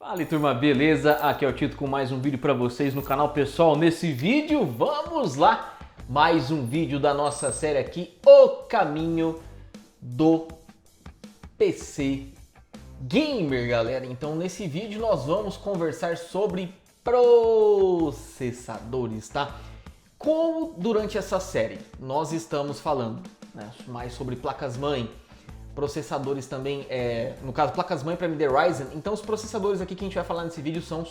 Fala aí, turma, beleza? Aqui é o Tito com mais um vídeo para vocês no canal. Pessoal, nesse vídeo, vamos lá! Mais um vídeo da nossa série aqui, O Caminho do PC Gamer, galera. Então, nesse vídeo nós vamos conversar sobre processadores, tá? Como durante essa série nós estamos falando, né, mais sobre placas-mãe, processadores também, no caso placas-mãe para AMD Ryzen, então os processadores aqui que a gente vai falar nesse vídeo são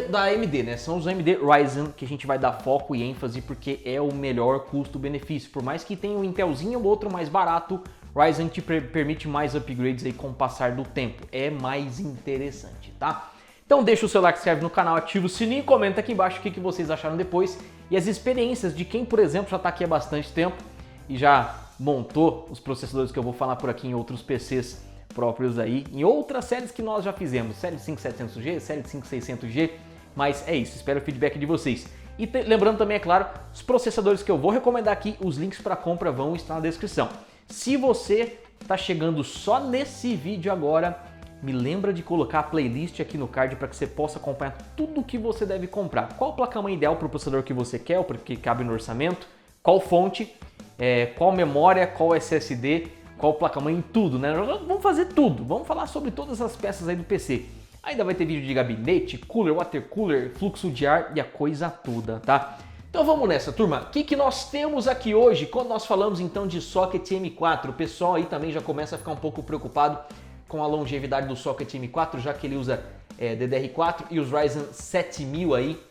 da AMD, né? São os AMD Ryzen que a gente vai dar foco e ênfase porque é o melhor custo-benefício. Por mais que tenha um Intelzinho ou outro mais barato, Ryzen te permite mais upgrades aí com o passar do tempo. É mais interessante, tá? Então deixa o seu like, se inscreve no canal, ativa o sininho e comenta aqui embaixo o que vocês acharam depois e as experiências de quem, por exemplo, já está aqui há bastante tempo e já montou os processadores que eu vou falar por aqui em outros PCs próprios aí, em outras séries que nós já fizemos, série 5700G, série 5600G, mas é isso, espero o feedback de vocês. E lembrando também, é claro, os processadores que eu vou recomendar aqui, os links para compra vão estar na descrição. Se você está chegando só nesse vídeo agora, me lembra de colocar a playlist aqui no card para que você possa acompanhar tudo o que você deve comprar. Qual placa-mãe ideal para o processador que você quer, ou porque cabe no orçamento, qual fonte, qual memória, qual SSD, qual placa-mãe, tudo, né? Vamos fazer tudo, vamos falar sobre todas as peças aí do PC. Ainda vai ter vídeo de gabinete, cooler, water cooler, fluxo de ar e a coisa toda, tá? Então vamos nessa, turma. O que nós temos aqui hoje? Quando nós falamos então de socket M4, o pessoal aí também já começa a ficar um pouco preocupado com a longevidade do socket M4, já que ele usa DDR4 e os Ryzen 7000 aí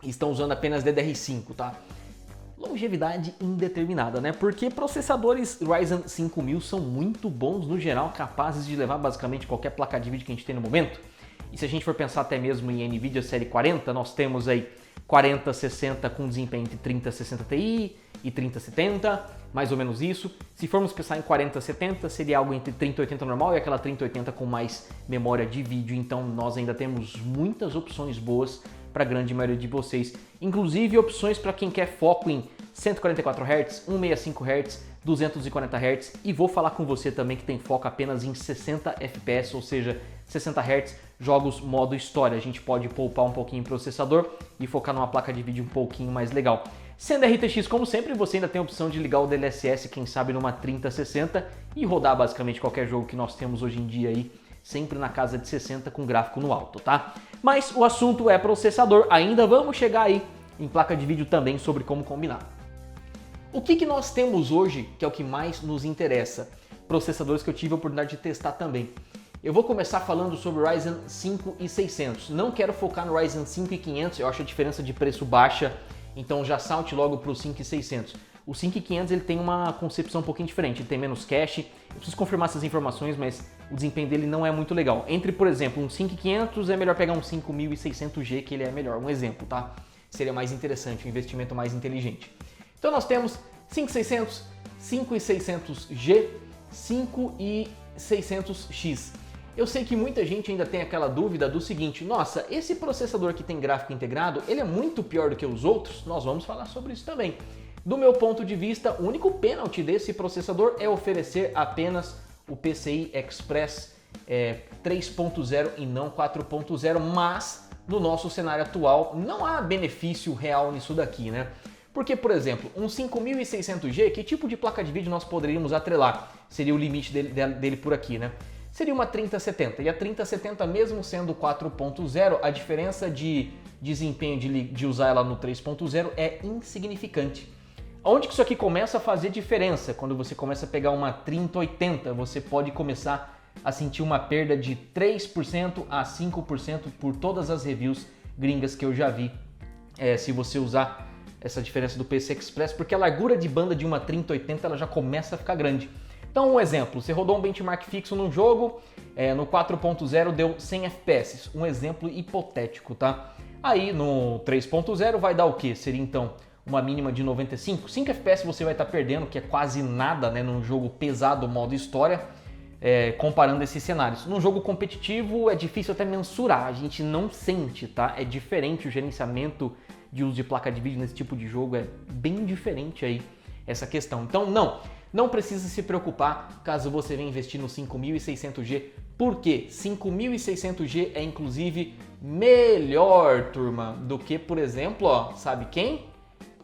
estão usando apenas DDR5, tá? Longevidade indeterminada, né? Porque processadores Ryzen 5000 são muito bons no geral, capazes de levar basicamente qualquer placa de vídeo que a gente tem no momento. E se a gente for pensar até mesmo em NVIDIA série 40, nós temos aí 4060 com desempenho entre 3060 Ti e 3070, mais ou menos isso. Se formos pensar em 4070, seria algo entre 3080 normal e aquela 3080 com mais memória de vídeo. Então nós ainda temos muitas opções boas para a grande maioria de vocês, inclusive opções para quem quer foco em 144 Hz, 165 Hz, 240 Hz, e vou falar com você também que tem foco apenas em 60 FPS, ou seja, 60 Hz, jogos modo história. A gente pode poupar um pouquinho em processador e focar numa placa de vídeo um pouquinho mais legal. Sendo RTX, como sempre, você ainda tem a opção de ligar o DLSS, quem sabe numa 3060, e rodar basicamente qualquer jogo que nós temos hoje em dia aí, sempre na casa de 60 com gráfico no alto, tá? Mas o assunto é processador, ainda vamos chegar aí em placa de vídeo também sobre como combinar. O que nós temos hoje, que é o que mais nos interessa? Processadores que eu tive a oportunidade de testar também. Eu vou começar falando sobre o Ryzen 5 e 600. Não quero focar no Ryzen 5 e 500, eu acho a diferença de preço baixa, então já salte logo para o 5 e 600. O 5500 ele tem uma concepção um pouquinho diferente, ele tem menos cache, eu preciso confirmar essas informações, mas o desempenho dele não é muito legal. Entre, por exemplo, um 5500 é melhor pegar um 5600G, que ele é melhor, um exemplo, tá? Seria mais interessante, um investimento mais inteligente. Então nós temos 5600, 5600G, 5600X. Eu sei que muita gente ainda tem aquela dúvida do seguinte: nossa, esse processador que tem gráfico integrado, ele é muito pior do que os outros? Nós vamos falar sobre isso também. Do meu ponto de vista, o único pênalti desse processador é oferecer apenas o PCI Express 3.0 e não 4.0, mas no nosso cenário atual não há benefício real nisso daqui, né? Porque, por exemplo, um 5600G, que tipo de placa de vídeo nós poderíamos atrelar? Seria o limite dele por aqui, né? Seria uma 3070, e a 3070 mesmo sendo 4.0, a diferença de desempenho de usar ela no 3.0 é insignificante. Onde que isso aqui começa a fazer diferença? Quando você começa a pegar uma 3080, você pode começar a sentir uma perda de 3% a 5% por todas as reviews gringas que eu já vi, se você usar essa diferença do PCI Express, porque a largura de banda de uma 3080 ela já começa a ficar grande. Então, um exemplo, você rodou um benchmark fixo num jogo, no 4.0 deu 100 FPS, um exemplo hipotético, tá? Aí no 3.0 vai dar o quê? Seria então uma mínima de 95, 5 FPS você vai estar perdendo, que é quase nada, né, num jogo pesado modo história, comparando esses cenários. Num jogo competitivo é difícil até mensurar, a gente não sente, tá? É diferente o gerenciamento de uso de placa de vídeo nesse tipo de jogo, é bem diferente aí essa questão. Então não precisa se preocupar caso você venha investir no 5600G Porque 5600G é inclusive melhor, turma, do que, por exemplo, ó, sabe quem?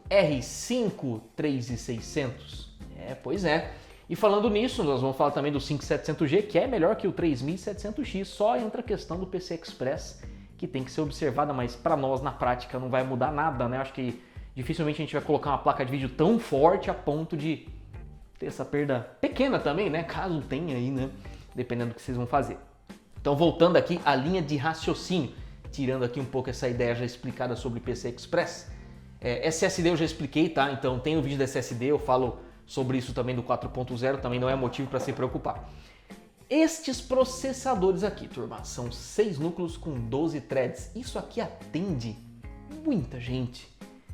R5 3600. Pois é. E falando nisso, nós vamos falar também do 5700G, que é melhor que o 3700X, só entra a questão do PC Express, que tem que ser observada, mas para nós na prática não vai mudar nada, né? Acho que dificilmente a gente vai colocar uma placa de vídeo tão forte a ponto de ter essa perda pequena também, né? Caso tenha aí, né? Dependendo do que vocês vão fazer. Então, voltando aqui à linha de raciocínio, tirando aqui um pouco essa ideia já explicada sobre PC Express. SSD eu já expliquei, tá? Então tem o vídeo da SSD, eu falo sobre isso também do 4.0, também não é motivo para se preocupar. Estes processadores aqui, turma, são 6 núcleos com 12 threads. Isso aqui atende muita gente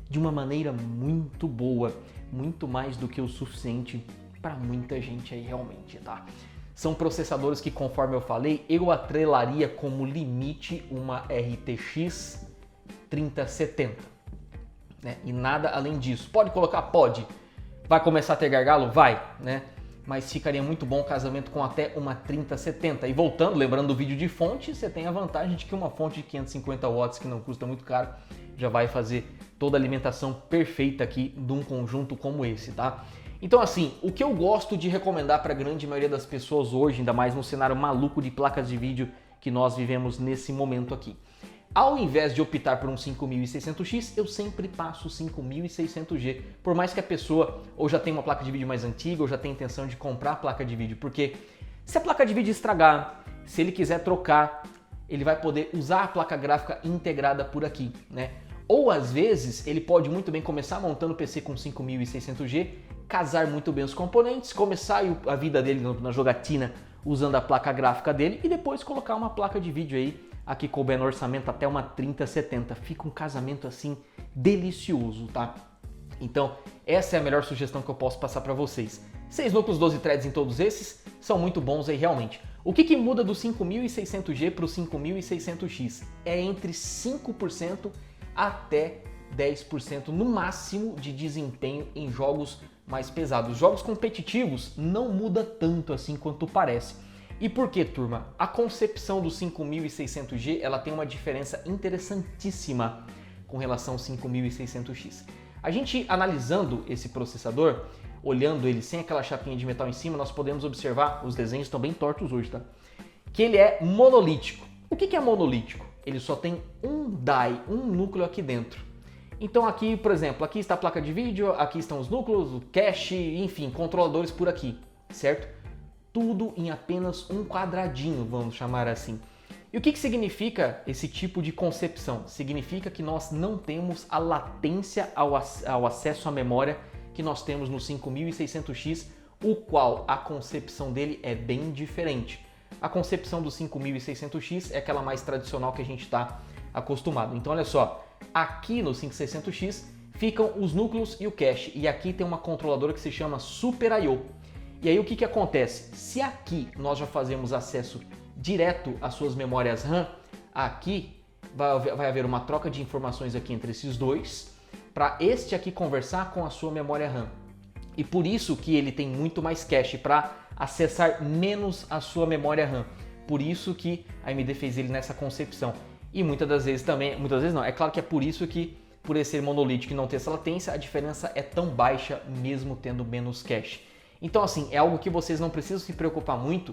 de uma maneira muito boa, muito mais do que o suficiente para muita gente aí realmente, tá? São processadores que, conforme eu falei, eu atrelaria como limite uma RTX 3070, né? E nada além disso. Pode colocar? Pode. Vai começar a ter gargalo? Vai, né? Mas ficaria muito bom o casamento com até uma 3070. E voltando, lembrando do vídeo de fonte, você tem a vantagem de que uma fonte de 550 watts, que não custa muito caro, já vai fazer toda a alimentação perfeita aqui de um conjunto como esse, tá? Então assim, o que eu gosto de recomendar para a grande maioria das pessoas hoje, ainda mais no cenário maluco de placas de vídeo que nós vivemos nesse momento aqui. Ao invés de optar por um 5600X, eu sempre passo o 5600G, por mais que a pessoa ou já tenha uma placa de vídeo mais antiga ou já tenha intenção de comprar a placa de vídeo, porque se a placa de vídeo estragar, se ele quiser trocar, ele vai poder usar a placa gráfica integrada por aqui, né? Ou às vezes ele pode muito bem começar montando o PC com 5600G, casar muito bem os componentes, começar a vida dele na jogatina usando a placa gráfica dele e depois colocar uma placa de vídeo aí, aqui coubendo no orçamento até uma 3070. Fica um casamento assim delicioso, tá? Então essa é a melhor sugestão que eu posso passar para vocês. 6 núcleos, 12 threads em todos esses são muito bons aí realmente. O que muda do 5600G para o 5600X? É entre 5% até 10% no máximo de desempenho em jogos mais pesados. Jogos competitivos não muda tanto assim quanto parece. E por que, turma? A concepção do 5600G ela tem uma diferença interessantíssima com relação ao 5600X. A gente analisando esse processador, olhando ele sem aquela chapinha de metal em cima, nós podemos observar, os desenhos estão bem tortos hoje, tá? Que ele é monolítico. O que é monolítico? Ele só tem um die, um núcleo aqui dentro. Então aqui, por exemplo, aqui está a placa de vídeo, aqui estão os núcleos, o cache, enfim, controladores por aqui, certo? Tudo em apenas um quadradinho, vamos chamar assim. E o que significa esse tipo de concepção? Significa que nós não temos a latência ao acesso à memória que nós temos no 5600X, o qual a concepção dele é bem diferente. A concepção do 5600X é aquela mais tradicional que a gente está acostumado. Então olha só, aqui no 5600X ficam os núcleos e o cache, e aqui tem uma controladora que se chama Super I/O. E aí o que acontece? Se aqui nós já fazemos acesso direto às suas memórias RAM, aqui vai haver uma troca de informações aqui entre esses dois, para este aqui conversar com a sua memória RAM. E por isso que ele tem muito mais cache para acessar menos a sua memória RAM. Por isso que a AMD fez ele nessa concepção. E muitas das vezes também, muitas vezes não, é claro que é por isso que, por ele ser monolítico e não ter essa latência, a diferença é tão baixa mesmo tendo menos cache. Então assim, é algo que vocês não precisam se preocupar muito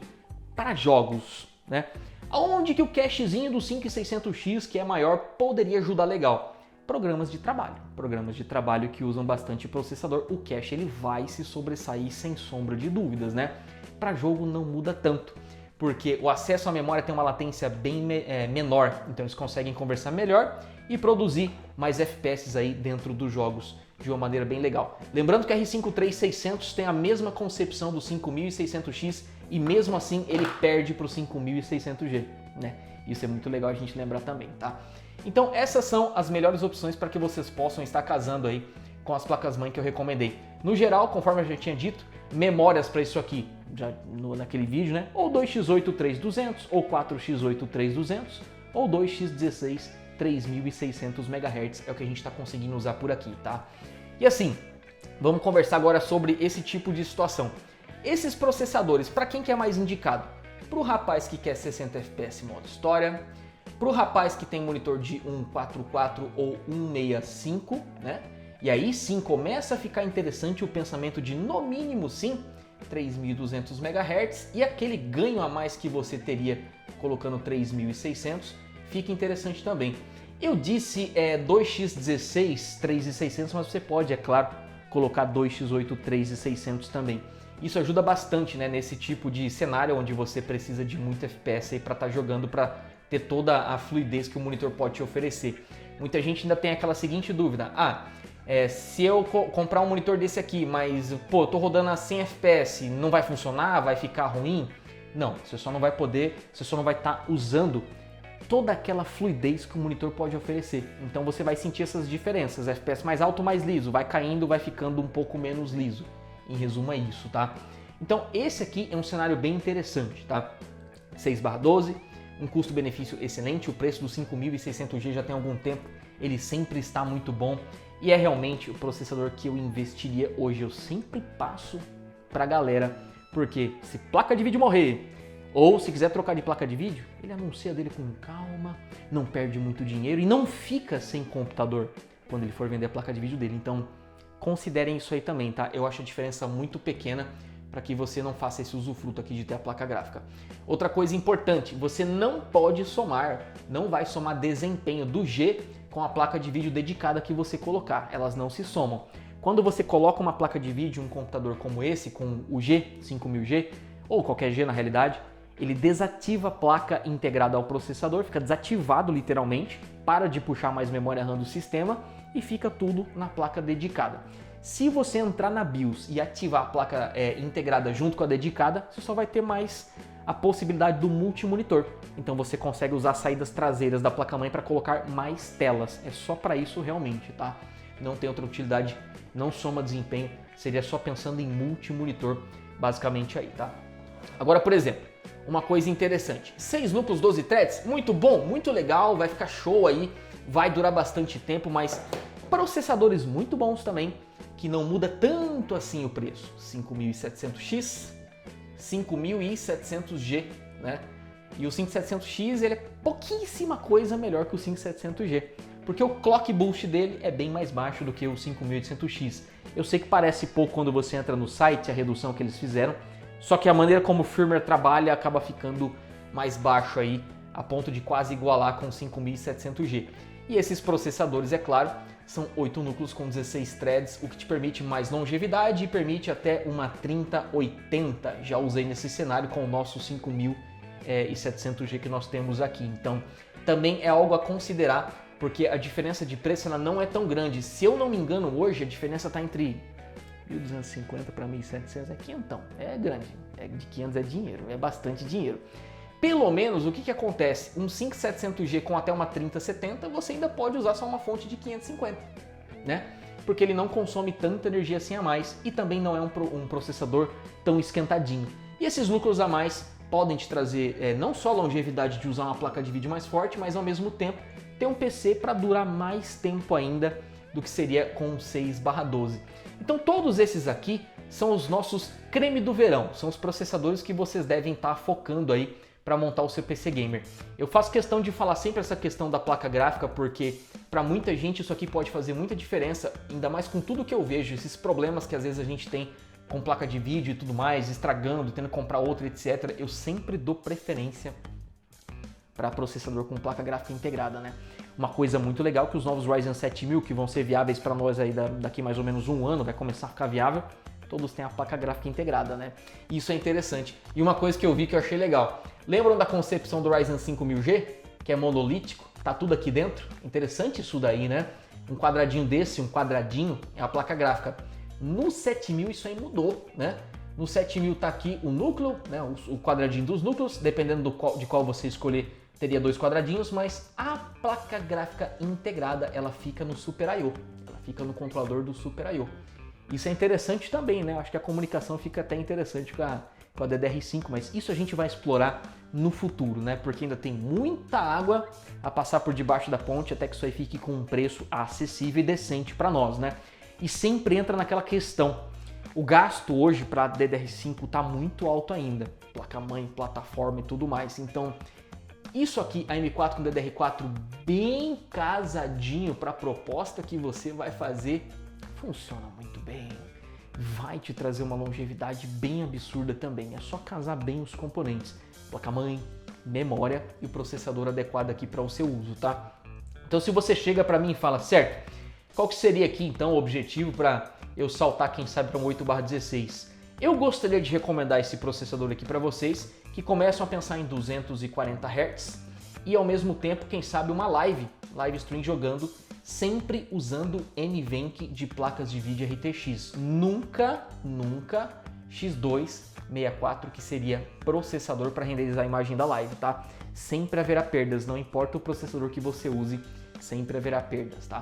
para jogos, né? Aonde que o cachezinho do 5600X, que é maior, poderia ajudar legal? Programas de trabalho que usam bastante processador, o cache ele vai se sobressair sem sombra de dúvidas, né? Para jogo não muda tanto, porque o acesso à memória tem uma latência bem menor, então eles conseguem conversar melhor e produzir mais FPS aí dentro dos jogos de uma maneira bem legal. Lembrando que a R5 3600 tem a mesma concepção do 5600X e mesmo assim ele perde para o 5600G, né? Isso é muito legal a gente lembrar também, tá? Então essas são as melhores opções para que vocês possam estar casando aí com as placas-mãe que eu recomendei. No geral, conforme eu já tinha dito, memórias para isso aqui, já naquele vídeo, né? Ou 2x8 3200, ou 4x8 3200, ou 2x16 3600 MHz, é o que a gente está conseguindo usar por aqui, tá? E assim, vamos conversar agora sobre esse tipo de situação. Esses processadores, para quem que é mais indicado? para o rapaz que quer 60 FPS modo história, para o rapaz que tem monitor de 144 ou 165, né? E aí sim começa a ficar interessante o pensamento de no mínimo sim 3.200 MHz e aquele ganho a mais que você teria colocando 3.600 fica interessante também. Eu disse 2x16 3.600, mas você pode, é claro, colocar 2x8 3.600 também. Isso ajuda bastante, né, nesse tipo de cenário onde você precisa de muito FPS para estar jogando, para ter toda a fluidez que o monitor pode te oferecer. Muita gente ainda tem aquela seguinte dúvida: se eu comprar um monitor desse aqui, mas pô, eu tô rodando a 100 FPS, não vai funcionar? Vai ficar ruim? Não, você só não vai poder, você só não vai estar usando toda aquela fluidez que o monitor pode oferecer. Então você vai sentir essas diferenças, FPS mais alto, mais liso, vai caindo, vai ficando um pouco menos liso. Em resumo é isso, tá? Então esse aqui é um cenário bem interessante, tá? 6/12, um custo-benefício excelente, o preço do 5600G já tem algum tempo, ele sempre está muito bom e é realmente o processador que eu investiria hoje. Eu sempre passo pra galera, porque se placa de vídeo morrer, ou se quiser trocar de placa de vídeo, ele anuncia dele com calma, não perde muito dinheiro e não fica sem computador quando ele for vender a placa de vídeo dele. Então considerem isso aí também, tá? Eu acho a diferença muito pequena para que você não faça esse usufruto aqui de ter a placa gráfica. Outra coisa importante, você não pode somar, não vai somar desempenho do G com a placa de vídeo dedicada que você colocar, elas não se somam. Quando você coloca uma placa de vídeo em um computador como esse, com o G, 5000G, ou qualquer G na realidade, ele desativa a placa integrada ao processador, fica desativado literalmente, para de puxar mais memória RAM do sistema e fica tudo na placa dedicada. Se você entrar na BIOS e ativar a placa integrada junto com a dedicada, você só vai ter mais a possibilidade do multimonitor. Então você consegue usar as saídas traseiras da placa-mãe para colocar mais telas. É só para isso realmente, tá? Não tem outra utilidade, não soma desempenho, seria só pensando em multimonitor, basicamente aí, tá? Agora, por exemplo, uma coisa interessante, 6 núcleos, 12 threads, muito bom, muito legal, vai ficar show aí, vai durar bastante tempo, mas processadores muito bons também, que não muda tanto assim o preço, 5700X, 5700G, né? E o 5700X ele é pouquíssima coisa melhor que o 5700G, porque o clock boost dele é bem mais baixo do que o 5800X. Eu sei que parece pouco quando você entra no site, a redução que eles fizeram, só que a maneira como o firmware trabalha acaba ficando mais baixo aí, a ponto de quase igualar com o 5700G. E esses processadores, é claro, são 8 núcleos com 16 threads, o que te permite mais longevidade e permite até uma 3080. Já usei nesse cenário com o nosso 5700G que nós temos aqui. Então, também é algo a considerar, porque a diferença de preço ela não é tão grande. Se eu não me engano, hoje a diferença está entre 1.250 para 1.700, é quinhentão, é grande, de 500 é dinheiro, é bastante dinheiro. Pelo menos, o que acontece? Um 5700G com até uma 3070, você ainda pode usar só uma fonte de 550, né? Porque ele não consome tanta energia assim a mais e também não é um processador tão esquentadinho. E esses núcleos a mais podem te trazer não só a longevidade de usar uma placa de vídeo mais forte, mas ao mesmo tempo ter um PC para durar mais tempo ainda do que seria com um 6/12. Então todos esses aqui são os nossos creme do verão, são os processadores que vocês devem estar focando aí para montar o seu PC Gamer. Eu faço questão de falar sempre essa questão da placa gráfica porque para muita gente isso aqui pode fazer muita diferença, ainda mais com tudo que eu vejo, esses problemas que às vezes a gente tem com placa de vídeo e tudo mais, estragando, tendo que comprar outra, etc. Eu sempre dou preferência para processador com placa gráfica integrada, né? Uma coisa muito legal que os novos Ryzen 7000, que vão ser viáveis para nós aí daqui mais ou menos um ano, vai começar a ficar viável, todos têm a placa gráfica integrada, né? Isso é interessante. E uma coisa que eu vi que eu achei legal, lembram da concepção do Ryzen 5000G, que é monolítico? Tá tudo aqui dentro? Interessante isso daí, né? Um quadradinho desse, um quadradinho, é a placa gráfica. No 7000 isso aí mudou, né? No 7000 tá aqui o núcleo, né? O quadradinho dos núcleos, dependendo de qual você escolher, teria 2 quadradinhos, mas a placa gráfica integrada, ela fica no Super I/O, ela fica no controlador do Super I/O. Isso é interessante também, né? Acho que a comunicação fica até interessante com a DDR5, mas isso a gente vai explorar no futuro, né? Porque ainda tem muita água a passar por debaixo da ponte até que isso aí fique com um preço acessível e decente para nós, né? E sempre entra naquela questão, O gasto hoje para DDR5 está muito alto ainda, placa-mãe, plataforma e tudo mais. Então, isso aqui, a M4 com DDR4 bem casadinho para a proposta que você vai fazer, funciona muito bem. Vai te trazer uma longevidade bem absurda também. É só casar bem os componentes, placa-mãe, memória e o processador adequado aqui para o seu uso, tá? Então, se você chega para mim e fala, certo, qual que seria aqui então o objetivo para eu saltar, quem sabe, para um 8/16? Eu gostaria de recomendar esse processador aqui para vocês que começam a pensar em 240 Hz e ao mesmo tempo, quem sabe, uma live stream jogando, sempre usando NVENC de placas de vídeo RTX. Nunca X264, que seria processador para renderizar a imagem da live, tá? Sempre haverá perdas, não importa o processador que você use, sempre haverá perdas, tá?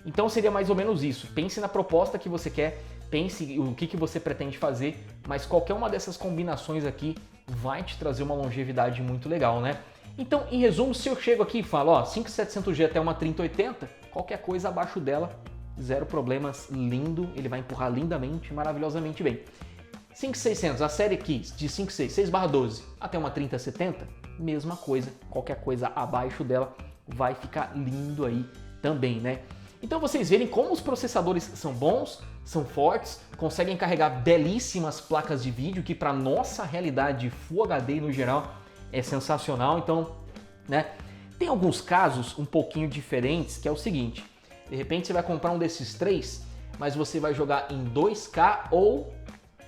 Então seria mais ou menos isso. Pense na proposta que você quer, pense o que você pretende fazer, mas qualquer uma dessas combinações aqui vai te trazer uma longevidade muito legal, né? Então, em resumo, se eu chego aqui e falo, ó, 5700G até uma 3080, qualquer coisa abaixo dela, zero problemas, lindo, ele vai empurrar lindamente, maravilhosamente bem. 5600, a série aqui de 6/12 até uma 3070, mesma coisa, qualquer coisa abaixo dela vai ficar lindo aí também, né? Então vocês verem como os processadores são bons, são fortes, conseguem carregar belíssimas placas de vídeo, que para nossa realidade Full HD no geral é sensacional. Então, né, tem alguns casos um pouquinho diferentes, que é o seguinte, de repente você vai comprar um desses três, mas você vai jogar em 2K ou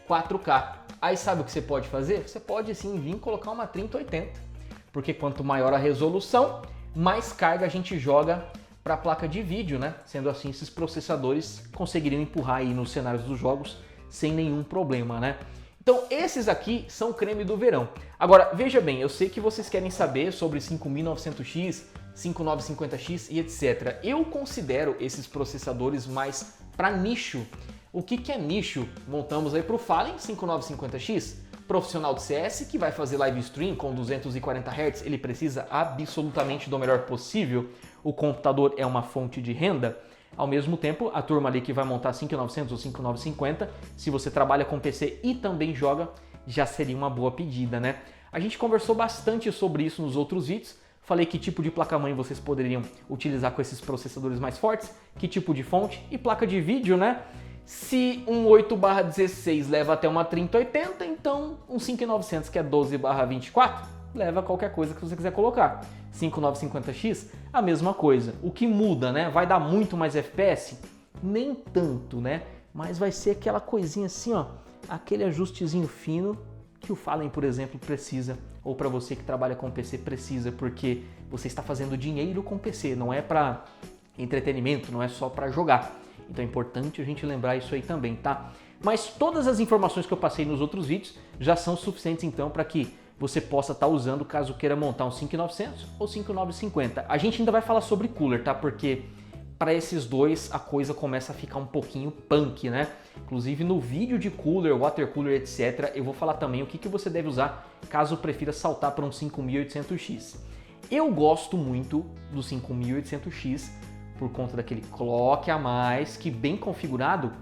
4K. Aí sabe o que você pode fazer? Você pode sim vir colocar uma 3080, porque quanto maior a resolução, mais carga a gente joga para a placa de vídeo, né? Sendo assim, esses processadores conseguiriam empurrar aí nos cenários dos jogos sem nenhum problema, né? Então, esses aqui são o creme do verão. Agora, veja bem, eu sei que vocês querem saber sobre 5900X, 5950X e etc. Eu considero esses processadores mais para nicho. O que é nicho? Montamos aí para o Fallen 5950X, profissional de CS que vai fazer live stream com 240 Hz, ele precisa absolutamente do melhor possível. O computador é uma fonte de renda. Ao mesmo tempo, a turma ali que vai montar 5900 ou 5950, se você trabalha com PC e também joga, já seria uma boa pedida, né? A gente conversou bastante sobre isso nos outros vídeos. Falei que tipo de placa-mãe vocês poderiam utilizar com esses processadores mais fortes, que tipo de fonte e placa de vídeo, né? Se um 8/16 leva até uma 3080, então um 5900 que é 12/24 leva qualquer coisa que você quiser colocar. 5950X, a mesma coisa. O que muda, né? Vai dar muito mais FPS? Nem tanto, né? Mas vai ser aquela coisinha assim, ó, aquele ajustezinho fino que o Fallen, por exemplo, precisa, ou para você que trabalha com PC precisa, porque você está fazendo dinheiro com PC, não é para entretenimento, não é só para jogar. Então é importante a gente lembrar isso aí também, tá? Mas todas as informações que eu passei nos outros vídeos já são suficientes então para que você possa estar usando caso queira montar um 5900 ou 5950. A gente ainda vai falar sobre cooler, tá? Porque para esses dois a coisa começa a ficar um pouquinho punk, né? Inclusive no vídeo de cooler, water cooler, etc, eu vou falar também o que você deve usar caso prefira saltar para um 5800X. Eu gosto muito do 5800X por conta daquele clock a mais, que bem configurado,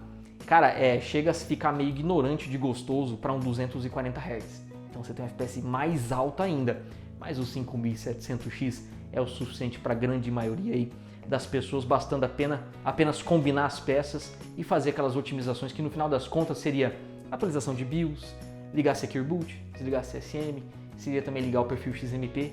cara, chega a ficar meio ignorante de gostoso para um 240 Hz. Então você tem um FPS mais alto ainda, mas o 5700X é o suficiente para a grande maioria aí das pessoas, bastando apenas combinar as peças e fazer aquelas otimizações que no final das contas seria atualização de BIOS, ligar Secure Boot, desligar CSM, seria também ligar o perfil XMP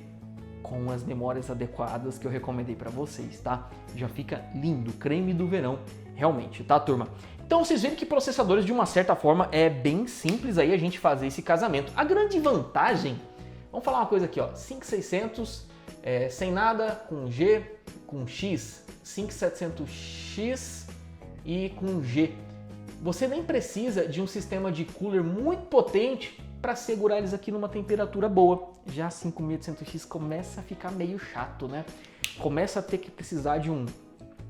com as memórias adequadas que eu recomendei para vocês, tá? Já fica lindo, creme do verão, realmente, tá, turma? Então vocês veem que processadores, de uma certa forma, é bem simples aí a gente fazer esse casamento. A grande vantagem, vamos falar uma coisa aqui, ó, 5600 sem nada, com G, com X, 5700X e com G. Você nem precisa de um sistema de cooler muito potente para segurar eles aqui numa temperatura boa. Já 5800X começa a ficar meio chato, né? Começa a ter que precisar de um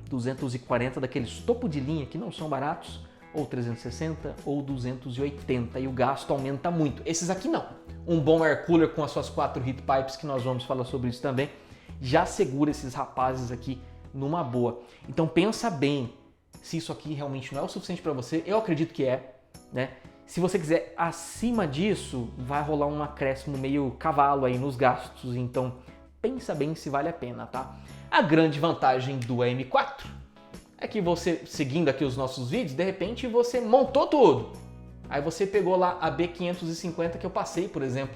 240 daqueles topo de linha que não são baratos, ou 360 ou 280, e o gasto aumenta muito. Esses aqui não. Um bom air cooler com as suas 4 heat pipes, que nós vamos falar sobre isso também, já segura esses rapazes aqui numa boa. Então pensa bem se isso aqui realmente não é o suficiente para você. Eu acredito que é, né? Se você quiser acima disso, vai rolar um acréscimo meio cavalo aí nos gastos, então pensa bem se vale a pena, tá? A grande vantagem do AM4 é que você, seguindo aqui os nossos vídeos, de repente você montou tudo. Aí você pegou lá a B550 que eu passei, por exemplo.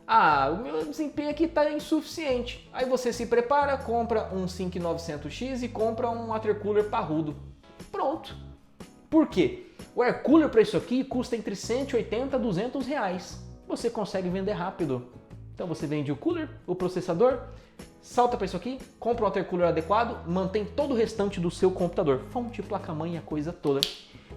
Ah, o meu desempenho aqui está insuficiente. Aí você se prepara, compra um Sync 900X e compra um water cooler parrudo. Pronto. Por quê? O air cooler para isso aqui custa entre 180 e 200 reais. Você consegue vender rápido. Então você vende o cooler, o processador, salta para isso aqui, compra um water cooler adequado, mantém todo o restante do seu computador. Fonte, placa-mãe, a coisa toda.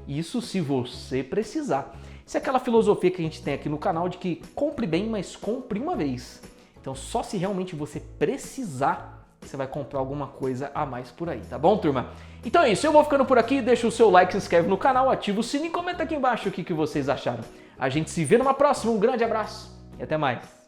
Isso se você precisar. Isso é aquela filosofia que a gente tem aqui no canal de que compre bem, mas compre uma vez. Então só se realmente você precisar, você vai comprar alguma coisa a mais por aí, tá bom, turma? Então é isso, eu vou ficando por aqui, deixa o seu like, se inscreve no canal, ativa o sininho e comenta aqui embaixo o que vocês acharam. A gente se vê numa próxima, um grande abraço e até mais!